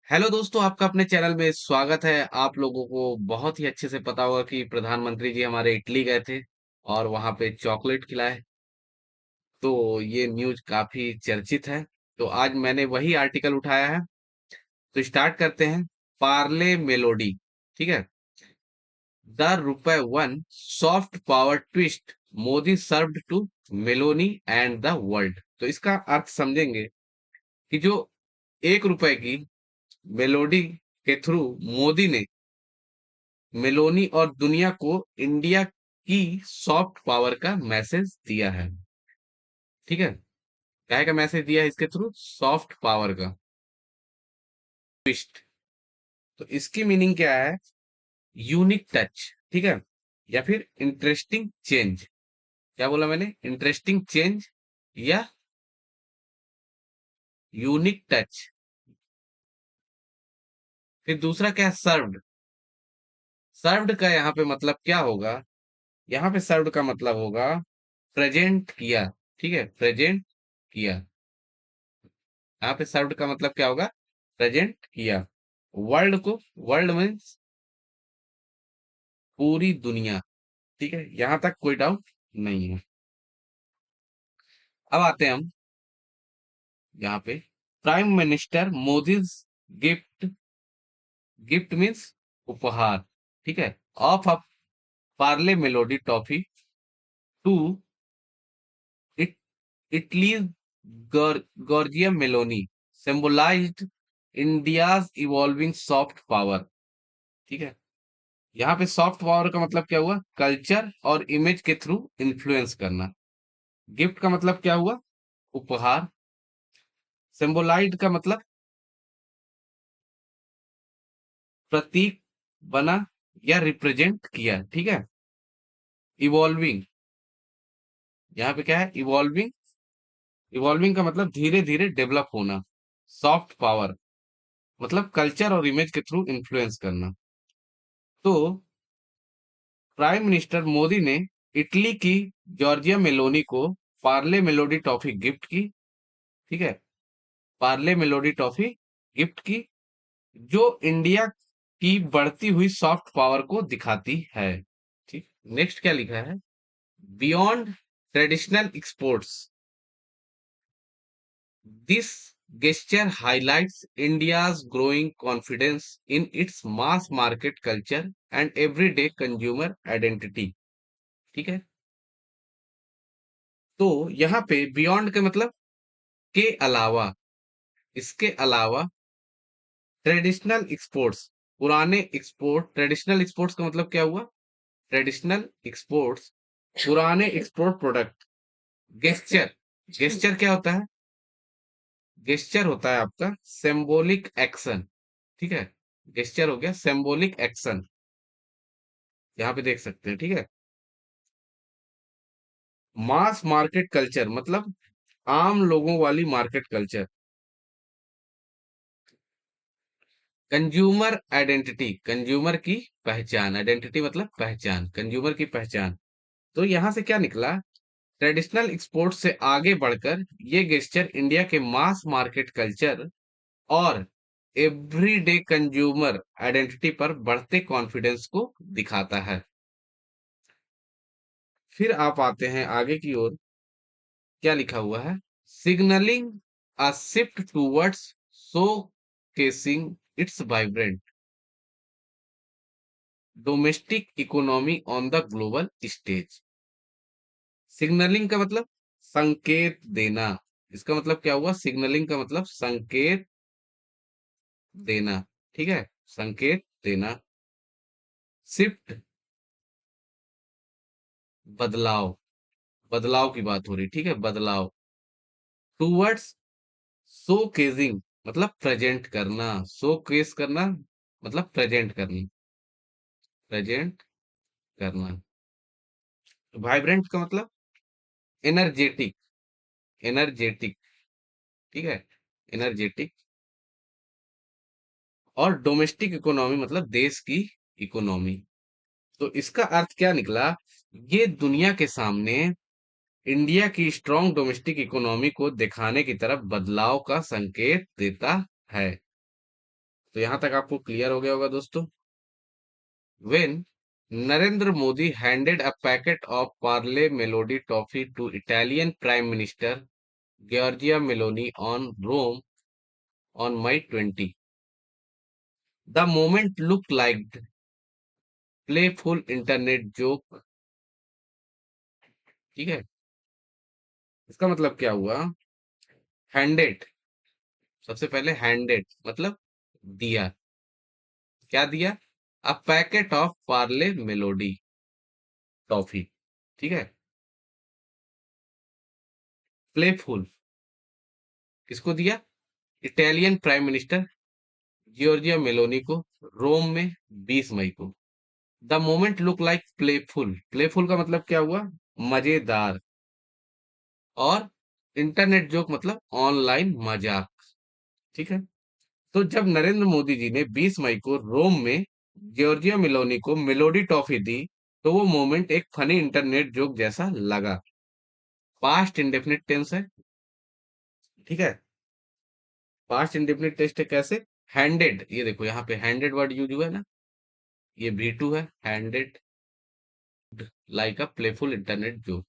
Hello दोस्तों, आपका अपने चैनल में स्वागत है। आप लोगों को बहुत ही अच्छे से पता होगा कि प्रधानमंत्री जी हमारे इटली गए थे और वहां पे चॉकलेट खिलाए। तो ये न्यूज काफी चर्चित है। तो आज मैंने वही आर्टिकल उठाया है। तो स्टार्ट करते हैं। पार्ले मेलोडी। ठीक है। The rupee one soft power twist Modi served to Meloni and the world. तो इसका अर्थ समझेंगे कि जो 1 रुपए की मेलोडी के थ्रू मोदी ने मेलोनी और दुनिया को इंडिया की सॉफ्ट पावर का मैसेज दिया है। ठीक है। क्या का मैसेज दिया है इसके थ्रू? सॉफ्ट पावर का ट्विस्ट। तो इसकी मीनिंग क्या है? Unique touch. ठीक है। या फिर इंटरेस्टिंग चेंज। क्या बोला मैंने? इंटरेस्टिंग चेंज या यूनिक टच। फिर दूसरा क्या है? सर्व्ड। सर्व्ड का यहाँ पे मतलब क्या होगा? यहाँ पे सर्व्ड का मतलब होगा प्रेजेंट किया। ठीक है, प्रेजेंट किया। यहाँ पे सर्व्ड का मतलब क्या होगा? प्रेजेंट किया। वर्ल्ड को, वर्ल्ड मीन्स पूरी दुनिया। ठीक है, यहां तक कोई डाउट नहीं है। अब आते हैं हम यहाँ पे। Prime minister Modi's gift. Gift means उपहार। ठीक है। Of a Parle Melody toffee to it Italy's Giorgia Meloni symbolized India's evolving soft power. ठीक है। यहाँ पे सॉफ्ट पावर का मतलब क्या हुआ? कल्चर और इमेज के थ्रू इन्फ्लुएंस करना। गिफ्ट का मतलब क्या हुआ? उपहार। सिंबोलाइड का मतलब प्रतीक बना या रिप्रेजेंट किया। ठीक है। इवॉल्विंग। यहाँ पे क्या है? इवॉल्विंग। इवॉल्विंग का मतलब धीरे धीरे डेवलप होना। सॉफ्ट पावर मतलब कल्चर और इमेज के थ्रू इन्फ्लुएंस करना। तो प्राइम मिनिस्टर मोदी ने इटली की जॉर्जिया मेलोनी को पार्ले मेलोडी टॉफी गिफ्ट की। ठीक है। पार्ले मेलोडी टॉफी गिफ्ट की, जो इंडिया की बढ़ती हुई सॉफ्ट पावर को दिखाती है। ठीक। नेक्स्ट क्या लिखा है? Beyond traditional exports this gesture highlights India's growing confidence in its mass market culture and everyday consumer identity। ठीक है। तो यहाँ पे बियॉन्ड का मतलब के अलावा, इसके अलावा ट्रेडिशनल एक्सपोर्ट्स, पुराने एक्सपोर्ट। ट्रेडिशनल एक्सपोर्ट्स का मतलब क्या हुआ? ट्रेडिशनल एक्सपोर्ट्स पुराने एक्सपोर्ट प्रोडक्ट। गेस्चर। गेस्चर क्या होता है? गेस्चर होता है आपका सिंबॉलिक एक्शन। ठीक है। गेस्चर हो गया सिंबॉलिक एक्शन। यहाँ पे देख सकते हैं। ठीक है। मास मार्केट कल्चर मतलब आम लोगों वाली market culture. Consumer identity, consumer की पहचान। आइडेंटिटी मतलब पहचान, कंज्यूमर की पहचान। तो यहां से क्या निकला? ट्रेडिशनल एक्सपोर्ट से आगे बढ़कर ये गेस्चर इंडिया के मास मार्केट कल्चर और एवरीडे कंज्यूमर आइडेंटिटी पर बढ़ते कॉन्फिडेंस को दिखाता है। फिर आप आते हैं आगे की ओर। क्या लिखा हुआ है? Signalling a shift towards show casing it's vibrant domestic economy on the global stage. Signalling का मतलब संकेत देना। इसका मतलब क्या हुआ? सिग्नलिंग का मतलब संकेत देना। ठीक है। संकेत देना। शिफ्ट बदलाव। बदलाव की बात हो रही। ठीक है, बदलाव। टूवर्ड्स शोकेसिंग मतलब प्रेजेंट करना। शोकेस करना मतलब प्रेजेंट करना। प्रेजेंट करना। वाइब्रेंट का मतलब एनर्जेटिक। एनर्जेटिक। ठीक है। एनर्जेटिक। और डोमेस्टिक इकोनॉमी मतलब देश की इकोनॉमी। तो इसका अर्थ क्या निकला? ये दुनिया के सामने इंडिया की स्ट्रॉन्ग डोमेस्टिक इकोनॉमी को दिखाने की तरफ बदलाव का संकेत देता है। तो यहाँ तक आपको क्लियर हो गया होगा दोस्तों। When Narendra Modi handed a packet of Parle Melody toffee to Italian Prime Minister Giorgia Meloni on Rome on May 20, the moment looked like playful internet joke। ठीक है, इसका मतलब क्या हुआ? हैंडेड, सबसे पहले हैंडेड मतलब दिया। क्या दिया? A packet of Parle Melody toffee. ठीक है, प्लेफुल किसको दिया? Italian prime minister Giorgia Meloni को, रोम में 20 मई को। The moment look like playful, playful का मतलब क्या हुआ? मजेदार। और इंटरनेट जोक मतलब ऑनलाइन मजाक। ठीक है, तो जब नरेंद्र मोदी जी ने 20 मई को रोम में जॉर्जिया मेलोनी को मेलोडी टॉफी दी, तो वो मोमेंट एक फनी इंटरनेट जोक जैसा लगा। पास्ट इंडेफिनिट टेंस है। ठीक है, पास्ट इंडेफिनिट टेंस है कैसे? हैंडेड, ये देखो यहाँ पे हैंडेड वर्ड यूज हुआ है ना, ये V2 है, handed like a playful internet joke,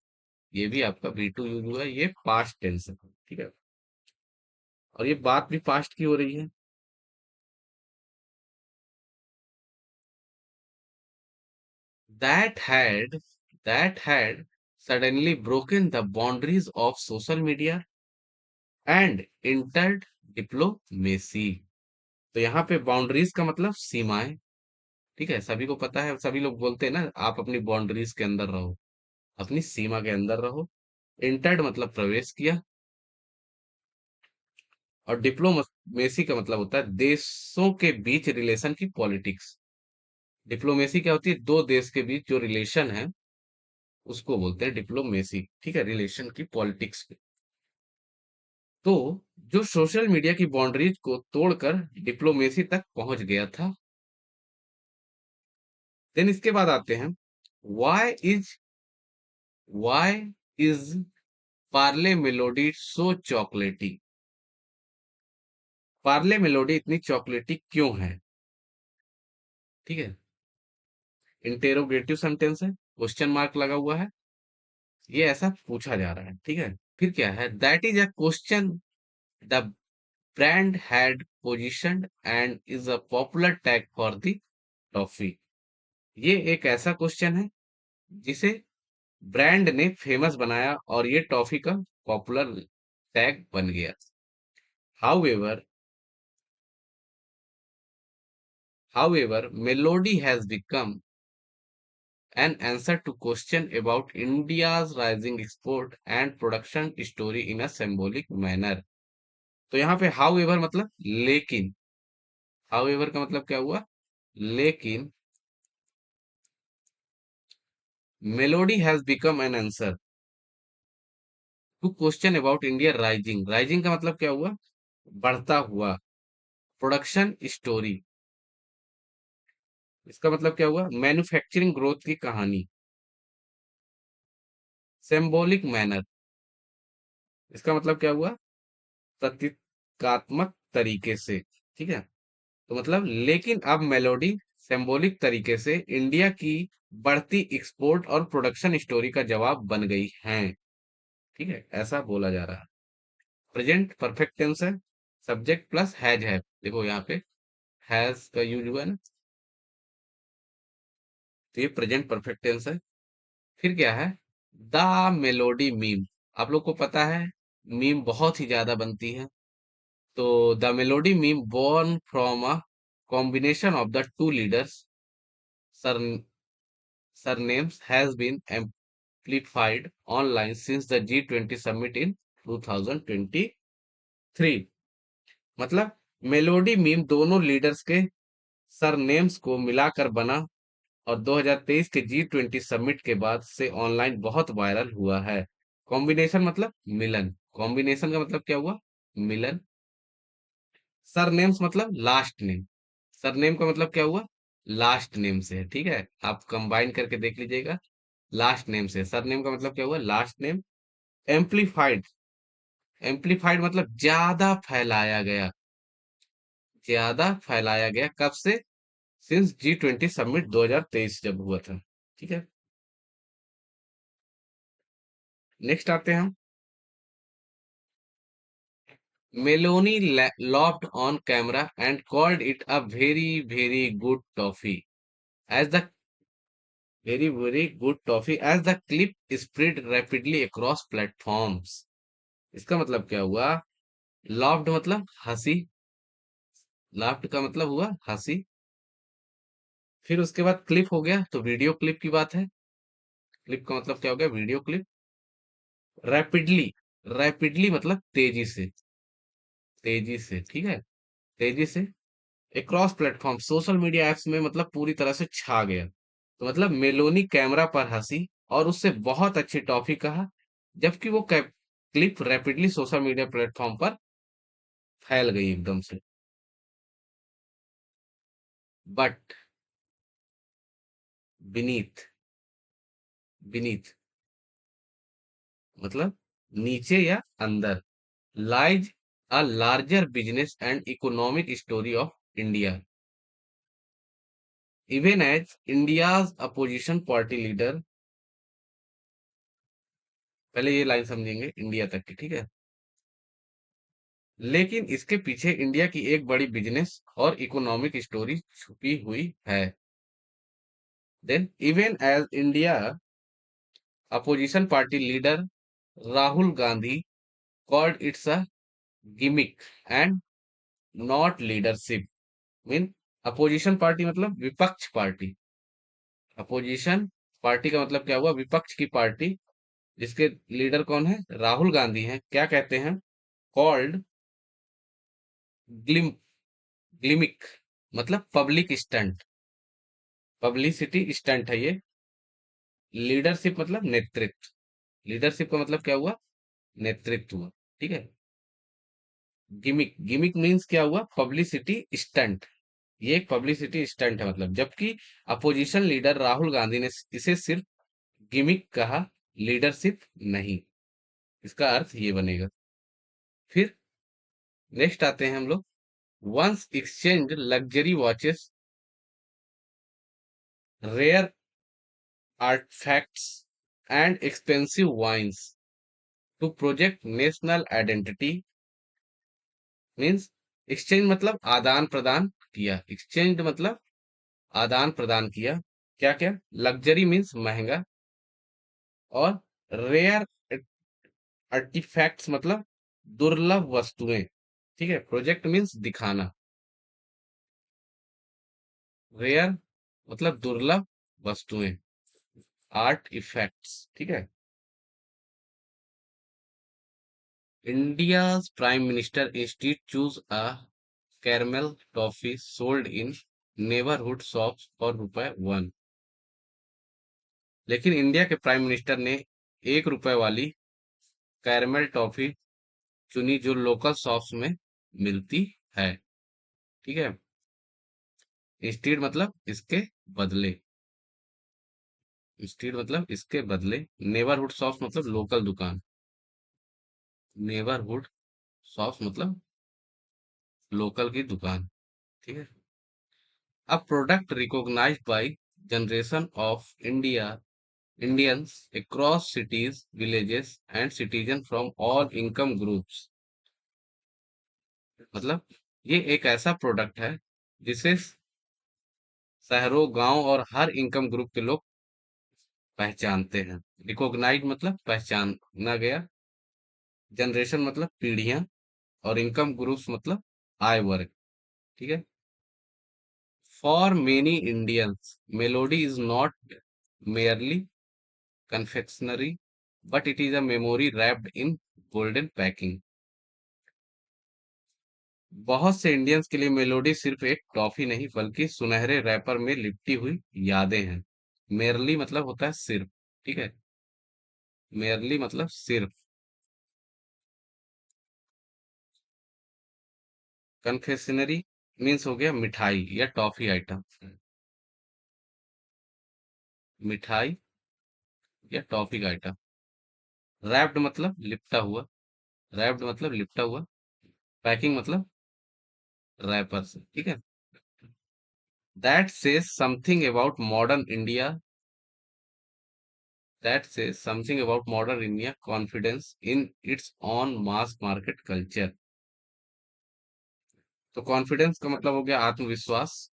ये भी आपका V2 यूज हुआ है, ये पास्ट टेंस है। ठीक है, और ये बात भी पास्ट की हो रही है। that had that had suddenly broken the boundaries of social media and entered diplomacy। तो यहाँ पे बाउंड्रीज का मतलब सीमाएं। ठीक है, सभी को पता है, सभी लोग बोलते हैं ना, आप अपनी बाउंड्रीज के अंदर रहो, अपनी सीमा के अंदर रहो। एंटर्ड मतलब प्रवेश किया, और डिप्लोमेसी का मतलब होता है देशों के बीच रिलेशन की पॉलिटिक्स। डिप्लोमेसी क्या होती है? दो देश के बीच जो रिलेशन है उसको बोलते हैं डिप्लोमेसी। ठीक है, रिलेशन की पॉलिटिक्स। तो जो सोशल मीडिया की बाउंड्रीज को तोड़कर डिप्लोमेसी तक पहुंच गया था। देन इसके बाद आते हैं, why is why is Parle Melody so chocolatey. Parle Melody इतनी चॉकलेटी क्यों है? ठीक है, इंटेरोगेटिव सेंटेंस है, क्वेश्चन मार्क लगा हुआ है, ये ऐसा पूछा जा रहा है। ठीक है, फिर क्या है? That is a question the brand had positioned and is a popular tag for the toffee. ये एक ऐसा क्वेश्चन है जिसे ब्रांड ने फेमस बनाया और ये टॉफी का पॉपुलर टैग बन गया। However however melody has become an answer to question about India's rising export and production story in a symbolic manner। तो यहाँ पे however मतलब लेकिन, however का मतलब क्या हुआ? लेकिन melody has become an answer to question about India rising, rising का मतलब क्या हुआ? बढ़ता हुआ। प्रोडक्शन स्टोरी, इसका मतलब क्या हुआ? मैन्युफैक्चरिंग ग्रोथ की कहानी। सिंबॉलिक मैनर, इसका मतलब क्या हुआ? प्रतीकात्मक तरीके से। ठीक है, तो मतलब लेकिन अब मेलोडी सिंबॉलिक तरीके से इंडिया की बढ़ती एक्सपोर्ट और प्रोडक्शन स्टोरी का जवाब बन गई है। ठीक है, ऐसा बोला जा रहा है। प्रेजेंट परफेक्ट टेंस है, सब्जेक्ट प्लस हैज है। देखो यहाँ पे हैज का यूज हुआ है ना, तो ये प्रेजेंट परफेक्ट टेंस है। फिर क्या है? द मेलोडी मीम, आप लोग को पता है मीम बहुत ही ज्यादा बनती है। तो the melody meme born from a combination of the two leaders surnames has been amplified online since the G20 summit in 2023। मतलब मेलोडी मीम दोनों लीडर्स के सरनेम्स को मिलाकर बना और 2023 के G20 समिट के बाद से ऑनलाइन बहुत वायरल हुआ है। कॉम्बिनेशन मतलब मिलन, कॉम्बिनेशन का मतलब क्या हुआ? मिलन। सरनेम्स मतलब लास्ट नेम, सरनेम का मतलब क्या हुआ? लास्ट नेम से है। ठीक है, आप कंबाइन करके देख लीजिएगा, लास्ट नेम से। सरनेम का मतलब क्या हुआ? Last name. एम्पलीफाइड, एम्पलीफाइड मतलब ज्यादा फैलाया गया, ज्यादा फैलाया गया कब से? सिंस G20 समिट 2023 जब हुआ था। ठीक है, नेक्स्ट आते हैं हम। Meloni laughed on camera and called it a very very good toffee as the very good toffee as the clip spread rapidly across platforms। इसका मतलब क्या हुआ? laughed मतलब हंसी, laughed का मतलब हुआ हंसी। फिर उसके बाद क्लिप हो गया तो वीडियो क्लिप की बात है। क्लिप का मतलब क्या हो गया? Video clip. रैपिडली, रैपिडली मतलब तेजी से, तेजी से, ठीक है, तेजी से। Across platform social media apps में मतलब पूरी तरह से छा गया। तो मतलब मेलोनी कैमरा पर हंसी और उससे बहुत अच्छी टॉफी कहा, जबकि वो clip rapidly social media platform पर फैल गई एकदम से। बट बीनीथ, बीनीथ मतलब नीचे या अंदर, lies a larger business and economic story of India. Even as India's opposition party leader, पहले ये लाइन समझेंगे इंडिया तक की, ठीक है। लेकिन इसके पीछे इंडिया की एक बड़ी बिजनेस और इकोनॉमिक स्टोरी छुपी हुई है। Then even as India opposition party leader Rahul Gandhi called it's a gimmick and not leadership. Mean opposition party मतलब विपक्ष पार्टी, अपोजिशन पार्टी का मतलब क्या हुआ? विपक्ष की पार्टी, जिसके लीडर कौन है? राहुल गांधी हैं। क्या कहते हैं? कॉल्ड ग्लिम, ग्लिमिक मतलब पब्लिक स्टंट, पब्लिसिटी स्टंट है ये। लीडरशिप मतलब नेतृत्व, लीडरशिप का मतलब क्या हुआ? नेतृत्व, ठीक है। गिमिक, गिमिक मीन्स क्या हुआ? Publicity stunt. ये एक पब्लिसिटी स्टंट है मतलब, जबकि अपोजिशन लीडर राहुल गांधी ने इसे सिर्फ गिमिक कहा, लीडरशिप नहीं। इसका अर्थ ये बनेगा। फिर नेक्स्ट आते हैं हम लोग। Once exchange luxury watches, rare artifacts and expensive wines to project national identity। Means exchange मतलब आदान प्रदान किया, एक्सचेंज मतलब आदान प्रदान किया। क्या क्या? लग्जरी मीन्स महंगा, और रेयर आर्टिफैक्ट्स मतलब दुर्लभ वस्तुएं, ठीक है। प्रोजेक्ट मीन्स दिखाना, रेयर मतलब दुर्लभ वस्तुएं, आर्ट इफेक्ट्स, ठीक है। India's Prime Minister instead choose a caramel toffee sold in neighborhood shops for ₹1। लेकिन इंडिया के प्राइम मिनिस्टर ने ₹1 वाली कैरमल टॉफी चुनी जो लोकल शॉप्स में मिलती है, ठीक है। इंस्टीड मतलब इसके बदले, इंस्टीड मतलब इसके बदले, नेबरहुड शॉप्स मतलब लोकल दुकान, नेबरहुड शॉप्स मतलब लोकल की दुकान, ठीक है। A product recognized by generation of Indians across cities, villages and citizens from all income groups। मतलब ये एक ऐसा प्रोडक्ट है जिसे शहरों, गांव और हर इनकम ग्रुप के लोग पहचानते हैं। रिकॉग्नाइज मतलब पहचाना गया, जनरेशन मतलब पीढ़ियां, और इनकम ग्रुप्स मतलब आय वर्ग, ठीक है। For many Indians melody is not merely confectionery, but it is a memory wrapped in golden packing। बहुत से इंडियंस के लिए मेलोडी सिर्फ एक टॉफी नहीं बल्कि सुनहरे रैपर में लिपटी हुई यादें हैं। मेरली मतलब होता है सिर्फ, ठीक है। मेरली मतलब सिर्फ। कन्फेक्शनरी मीन्स हो गया मिठाई या टॉफी आइटम, मिठाई या टॉफी का आइटम। रैप्ड मतलब लिपटा हुआ, रैप्ड मतलब लिपटा हुआ। पैकिंग मतलब रैपर से, ठीक है। That says something about modern India, that says something about modern India confidence in its on mass market culture. तो कॉन्फिडेंस का मतलब हो गया आत्मविश्वास,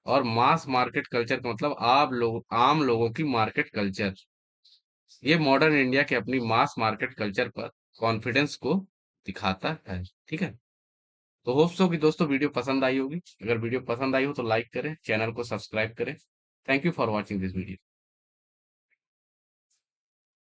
और मास मार्केट कल्चर का मतलब आप लोग आम लोगों की मार्केट कल्चर। ये मॉडर्न इंडिया के अपनी मास मार्केट कल्चर पर कॉन्फिडेंस को दिखाता है, ठीक है। तो होप सो कि दोस्तों वीडियो पसंद आई होगी। अगर वीडियो पसंद आई हो तो लाइक करें, चैनल को सब्सक्राइब करें। Thank you for watching this video.